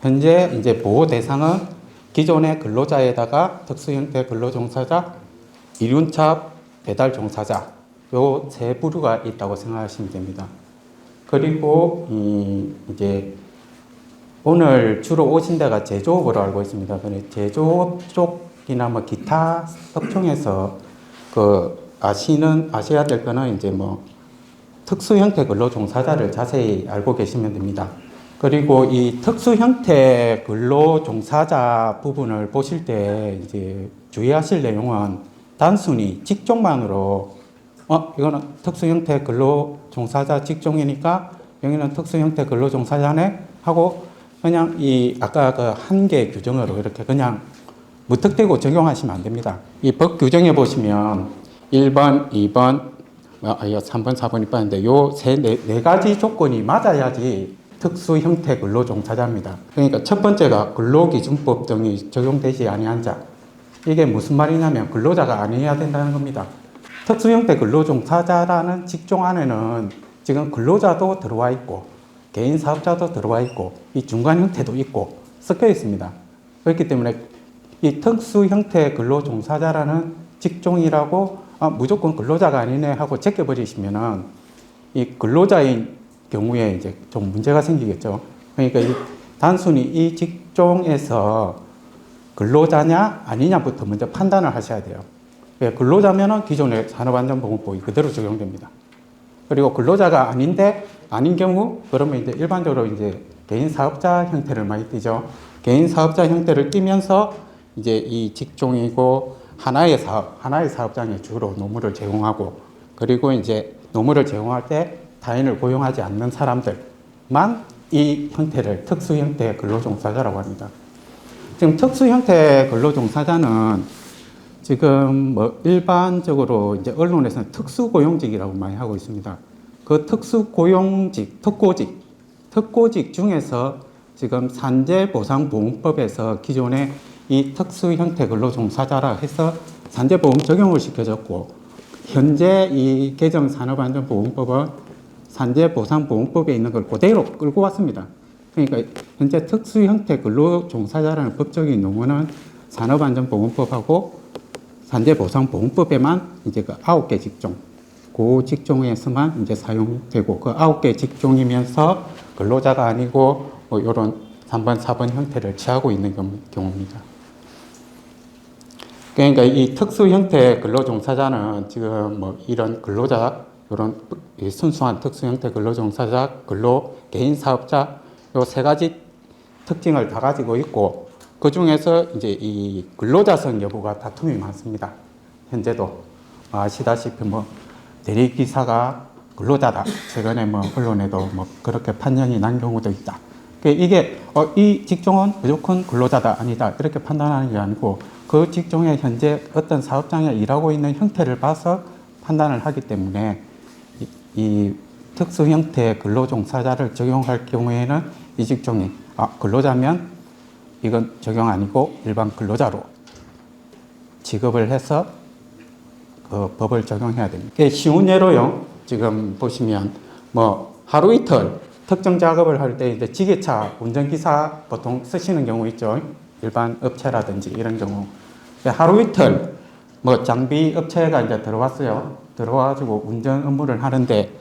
현재 이제 보호 대상은 기존의 근로자에다가 특수 형태 근로종사자, 이륜차 배달 종사자 요 세 부류가 있다고 생각하시면 됩니다. 그리고 이제 오늘 주로 오신 데가 제조업으로 알고 있습니다. 제조업 쪽이나 뭐 기타 업종에서 아셔야 될 거는 이제 뭐 특수 형태 근로 종사자를 자세히 알고 계시면 됩니다. 그리고 이 특수 형태 근로 종사자 부분을 보실 때 이제 주의하실 내용은 단순히 직종만으로 이거는 특수 형태 근로 종사자 직종이니까 여기는 특수 형태 근로 종사자네 하고 그냥 이 아까 그 한계 규정으로 이렇게 그냥 무턱대고 적용하시면 안 됩니다. 이 법 규정에 보시면 1번, 2번, 3번, 4번이 빠졌는데 요 네 가지 조건이 맞아야지 특수 형태 근로 종사자입니다. 그러니까 첫 번째가 근로기준법 등이 적용되지 아니한 자. 이게 무슨 말이냐면 근로자가 아니어야 된다는 겁니다. 특수 형태 근로 종사자라는 직종 안에는 지금 근로자도 들어와 있고 개인 사업자도 들어와 있고 이 중간 형태도 있고 섞여 있습니다. 그렇기 때문에 이 특수 형태 근로 종사자라는 직종이라고 무조건 근로자가 아니네 하고 제껴버리시면은 이 근로자인 경우에 이제 좀 문제가 생기겠죠. 그러니까 단순히 이 직종에서 근로자냐 아니냐부터 먼저 판단을 하셔야 돼요. 근로자면은 기존의 산업안전보건법이 그대로 적용됩니다. 그리고 근로자가 아닌 경우 그러면 이제 일반적으로 이제 개인 사업자 형태를 많이 띠죠. 개인 사업자 형태를 띠면서 이제 이 직종이고 하나의 사업장에 주로 노무를 제공하고 그리고 이제 노무를 제공할 때 타인을 고용하지 않는 사람들만 이 형태를 특수 형태 근로종사자라고 합니다. 지금 특수 형태 근로종사자는 지금 뭐 일반적으로 이제 언론에서는 특수고용직이라고 많이 하고 있습니다. 그 특수고용직, 특고직 중에서 지금 산재보상보험법에서 기존에 이 특수 형태 근로종사자라 해서 산재보험 적용을 시켜줬고 현재 이 개정 산업안전보건법은 산재보상보험법에 있는 걸 그대로 끌고 왔습니다. 그러니까 현재 특수 형태 근로종사자라는 법적인 용어는 산업안전보건법하고 산재보상보험법에만 이제 그 9개 직종, 그 직종에서만 이제 사용되고 그 9개 직종이면서 근로자가 아니고 뭐 이런 3번, 4번 형태를 취하고 있는 경우입니다. 그러니까 이 특수 형태 근로종사자는 지금 뭐 이런 근로자, 이런 순수한 특수 형태 근로종사자, 개인 사업자 요 세 가지 특징을 다 가지고 있고 그 중에서 이제 이 근로자성 여부가 다툼이 많습니다. 현재도 아시다시피 뭐 대리기사가 근로자다. 최근에 뭐 언론에도 뭐 그렇게 판정이 난 경우도 있다. 이게 이 직종은 무조건 근로자다 아니다 이렇게 판단하는 게 아니고 그 직종에 현재 어떤 사업장에 일하고 있는 형태를 봐서 판단을 하기 때문에 이 특수 형태 근로종사자를 적용할 경우에는 이 직종이 근로자면 이건 적용 아니고 일반 근로자로 취급을 해서 그 법을 적용해야 됩니다. 쉬운 예로요. 지금 보시면 뭐 하루 이틀 특정 작업을 할 때 이제 지게차 운전기사 보통 쓰시는 경우 있죠. 일반 업체라든지 이런 경우. 하루 이틀 뭐 장비 업체가 이제 들어왔어요. 들어와가지고 운전 업무를 하는데,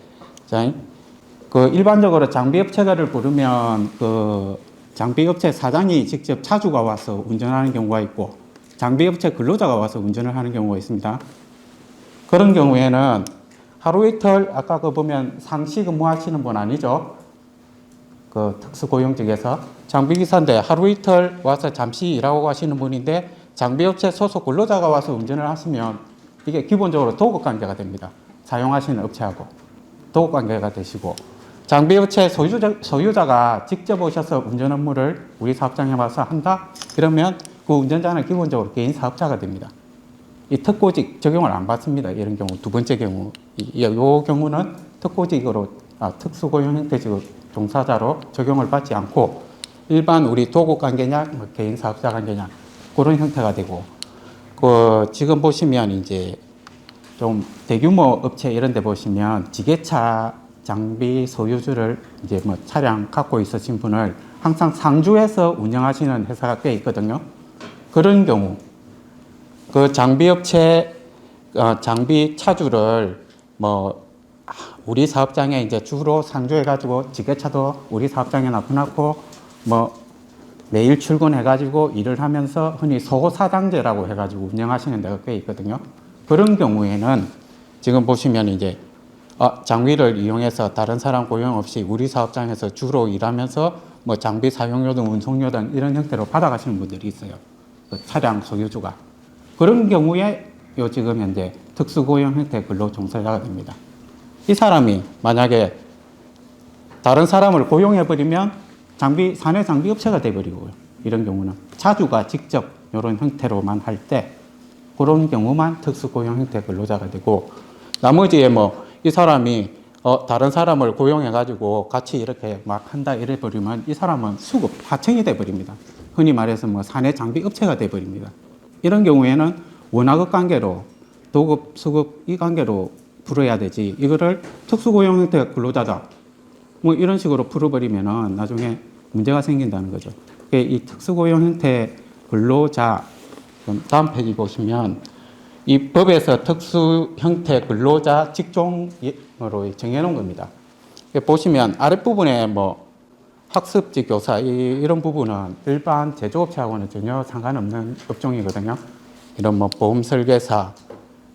자, 그 일반적으로 장비 업체가를 부르면 그 장비 업체 사장이 직접 차주가 와서 운전하는 경우가 있고, 장비 업체 근로자가 와서 운전을 하는 경우가 있습니다. 그런 경우에는 하루 이틀 아까 그 보면 상시 근무하시는 분 아니죠? 그 특수고용직에서 장비기사인데 하루 이틀 와서 잠시 일하고 가시는 분인데 장비업체 소속 근로자가 와서 운전을 하시면 이게 기본적으로 도급관계가 됩니다. 사용하시는 업체하고 도급관계가 되시고 장비업체 소유자가 직접 오셔서 운전 업무를 우리 사업장에 와서 한다? 그러면 그 운전자는 기본적으로 개인 사업자가 됩니다. 이 특고직 적용을 안 받습니다. 이런 경우 두 번째 경우 이 경우는 특고직으로 특수고용 형태직 종사자로 적용을 받지 않고 일반 우리 도급관계냐 뭐 개인 사업자 관계냐 그런 형태가 되고 지금 보시면 이제 좀 대규모 업체 이런 데 보시면 지게차 장비 소유주를 이제 뭐 차량 갖고 있으신 분을 항상 상주에서 운영하시는 회사가 꽤 있거든요. 그런 경우 그 장비업체 장비 차주를 뭐 우리 사업장에 이제 주로 상주해가지고 지게차도 우리 사업장에 놔놓고 뭐 매일 출근해가지고 일을 하면서 흔히 소사장제라고 해가지고 운영하시는 데가 꽤 있거든요. 그런 경우에는 지금 보시면 이제 장비를 이용해서 다른 사람 고용 없이 우리 사업장에서 주로 일하면서 뭐 장비 사용료든 운송료든 이런 형태로 받아가시는 분들이 있어요. 그 차량 소유주가. 그런 경우에 요 지금 현재 특수고용 형태 근로종사자가 됩니다. 이 사람이 만약에 다른 사람을 고용해버리면 사내 장비 업체가 돼버리고요. 이런 경우는 차주가 직접 이런 형태로만 할 때 그런 경우만 특수고용 형태 근로자가 되고, 나머지에 뭐 이 사람이 다른 사람을 고용해가지고 같이 이렇게 막 한다 이래버리면 이 사람은 수급 하청이 돼버립니다. 흔히 말해서 뭐 사내 장비 업체가 돼버립니다. 이런 경우에는 원화급 관계로 도급, 수급 이 관계로 풀어야 되지, 이거를 특수고용 형태 근로자다 뭐 이런 식으로 풀어버리면은 나중에 문제가 생긴다는 거죠. 이 특수고용 형태 근로자, 다음 페이지 보시면 이 법에서 특수 형태 근로자 직종으로 정해놓은 겁니다. 보시면 아랫부분에 뭐 학습지 교사 이런 부분은 일반 제조업체하고는 전혀 상관없는 업종이거든요. 이런 뭐 보험 설계사,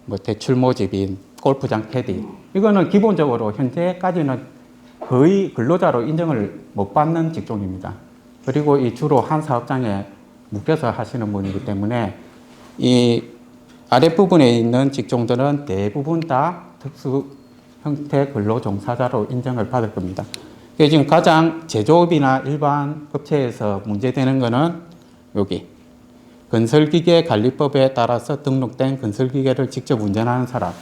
뭐 대출 모집인, 골프장 캐디, 이거는 기본적으로 현재까지는 거의 근로자로 인정을 못 받는 직종입니다. 그리고 이 주로 한 사업장에 묶여서 하시는 분이기 때문에 이 아랫부분에 있는 직종들은 대부분 다 특수 형태 근로 종사자로 인정을 받을 겁니다. 지금 가장 제조업이나 일반 업체에서 문제되는 거는 여기 건설기계 관리법에 따라서 등록된 건설기계를 직접 운전하는 사람,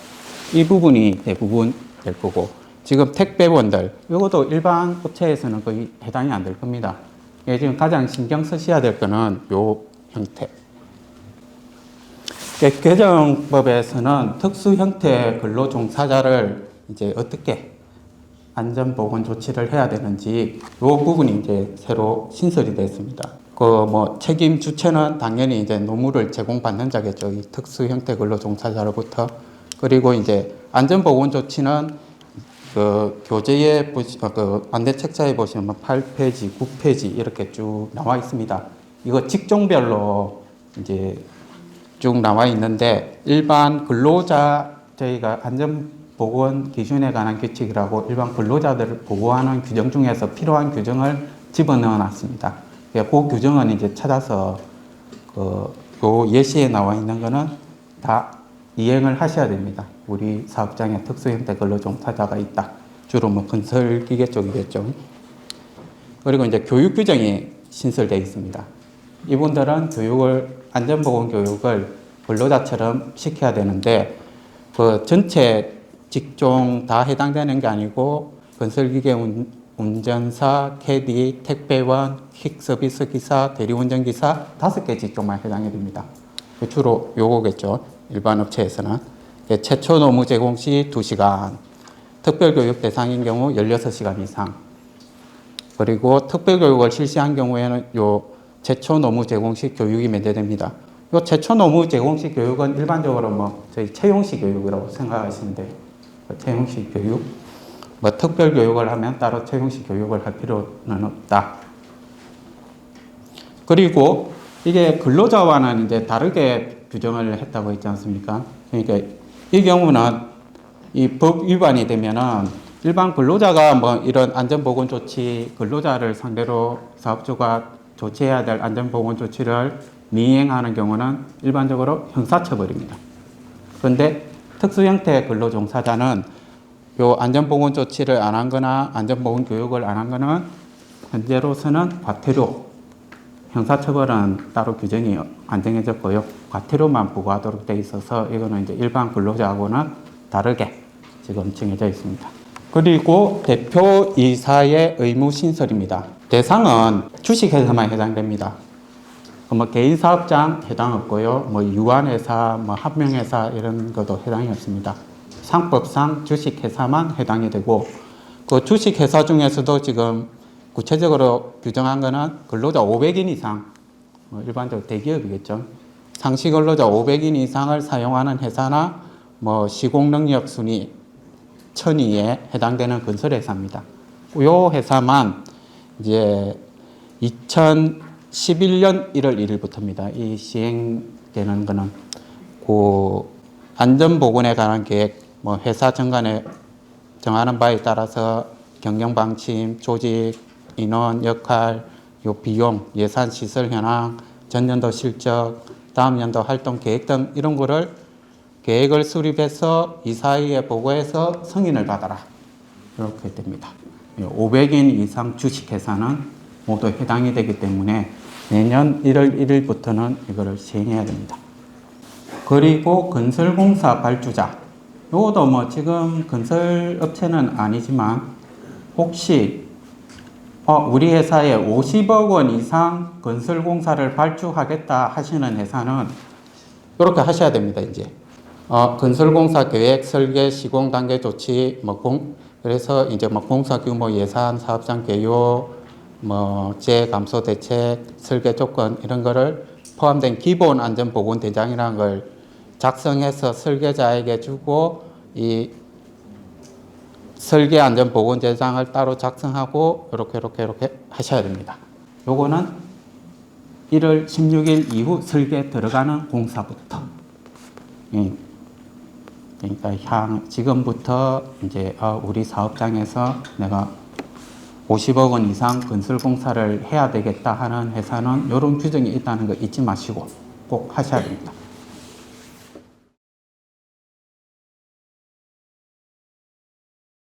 이 부분이 대부분 될 거고, 지금 택배원들, 이것도 일반 업체에서는 거의 해당이 안 될 겁니다. 지금 가장 신경 쓰셔야 될 거는 요 형태. 개정법에서는 특수 형태 근로 종사자를 이제 어떻게 안전보건 조치를 해야 되는지 이 부분이 이제 새로 신설이 됐습니다. 그 뭐 책임 주체는 당연히 이제 노무를 제공받는 자겠죠. 이 특수 형태 근로 종사자로부터. 그리고 이제 안전보건 조치는 그 교재에 그 안내 책자에 보시면 8페이지, 9페이지 이렇게 쭉 나와 있습니다. 이거 직종별로 이제 쭉 나와 있는데, 일반 근로자 저희가 안전보건 기준에 관한 규칙이라고 일반 근로자들을 보호하는 규정 중에서 필요한 규정을 집어넣어 놨습니다. 그 규정은 이제 찾아서 요 예시에 나와 있는 거는 다 이행을 하셔야 됩니다. 우리 사업장에 특수형태 근로종사자가 있다. 주로 뭐 건설기계 쪽이겠죠. 그리고 이제 교육 규정이 신설되어 있습니다. 이분들은 안전보건 교육을 근로자처럼 시켜야 되는데, 그 전체 직종 다 해당되는 게 아니고, 건설기계 운전사, 캐디, 택배원, 퀵서비스 기사, 대리운전기사 5개 직종만 해당이 됩니다. 주로 요거겠죠. 일반 업체에서는. 최초 노무 제공 시 2시간, 특별교육 대상인 경우 16시간 이상, 그리고 특별교육을 실시한 경우에는 요 최초 노무 제공 시 교육이 면제됩니다. 요 최초 노무 제공 시 교육은 일반적으로 뭐 저희 채용시 교육이라고 생각하시면 돼요. 채용시 교육. 뭐 특별교육을 하면 따로 채용시 교육을 할 필요는 없다. 그리고 이게 근로자와는 이제 다르게 규정을 했다고 했지 않습니까? 그러니까 이 경우는 이 법 위반이 되면은 일반 근로자가 뭐 이런 안전보건 조치, 근로자를 상대로 사업주가 조치해야 될 안전보건 조치를 미행하는 경우는 일반적으로 형사처벌입니다. 그런데 특수형태 근로종사자는 요 안전보건 조치를 안 한 거나 안전보건 교육을 안 한 거는 현재로서는 과태료, 형사처벌은 따로 규정이 안 정해졌고요. 과태료만 부과하도록 되어 있어서 이거는 이제 일반 근로자하고는 다르게 지금 정해져 있습니다. 그리고 대표이사의 의무 신설입니다. 대상은 주식회사만 해당됩니다. 뭐 개인 사업장 해당 없고요. 뭐 유한회사, 뭐 합명회사 이런 것도 해당이 없습니다. 상법상 주식회사만 해당이 되고, 그 주식회사 중에서도 지금 구체적으로 규정한 거는 근로자 500인 이상, 일반적으로 대기업이겠죠. 상시 근로자 500인 이상을 사용하는 회사나 뭐 시공능력 순위 1000위에 해당되는 건설회사입니다. 이 회사만 이제 2011년 1월 1일부터입니다. 이 시행되는 거는 그 안전보건에 관한 계획, 뭐 회사 정관에 정하는 바에 따라서 경영 방침, 조직, 인원, 역할, 요 비용, 예산, 시설 현황, 전년도 실적, 다음 연도 활동 계획 등 이런 거를 계획을 수립해서 이사회에 보고해서 승인을 받아라. 이렇게 됩니다. 500인 이상 주식회사는 모두 해당이 되기 때문에 내년 1월 1일부터는 이거를 시행해야 됩니다. 그리고 건설공사 발주자. 요것도 뭐 지금 건설업체는 아니지만 혹시 우리 회사에 50억 원 이상 건설공사를 발주하겠다 하시는 회사는 이렇게 하셔야 됩니다. 이제 건설공사 계획, 설계, 시공 단계 조치, 그래서 이제 공사 규모 예산, 사업장 개요, 재감소 대책, 설계 조건 이런 거를 포함된 기본 안전보건 대장이라는 걸 작성해서 설계자에게 주고 이 설계 안전보건 대장을 따로 작성하고 이렇게 하셔야 됩니다. 요거는 1월 16일 이후 설계 들어가는 공사부터. 그러니까 지금부터 이제 우리 사업장에서 내가 50억 원 이상 건설 공사를 해야 되겠다 하는 회사는 이런 규정이 있다는 거 잊지 마시고 꼭 하셔야 됩니다.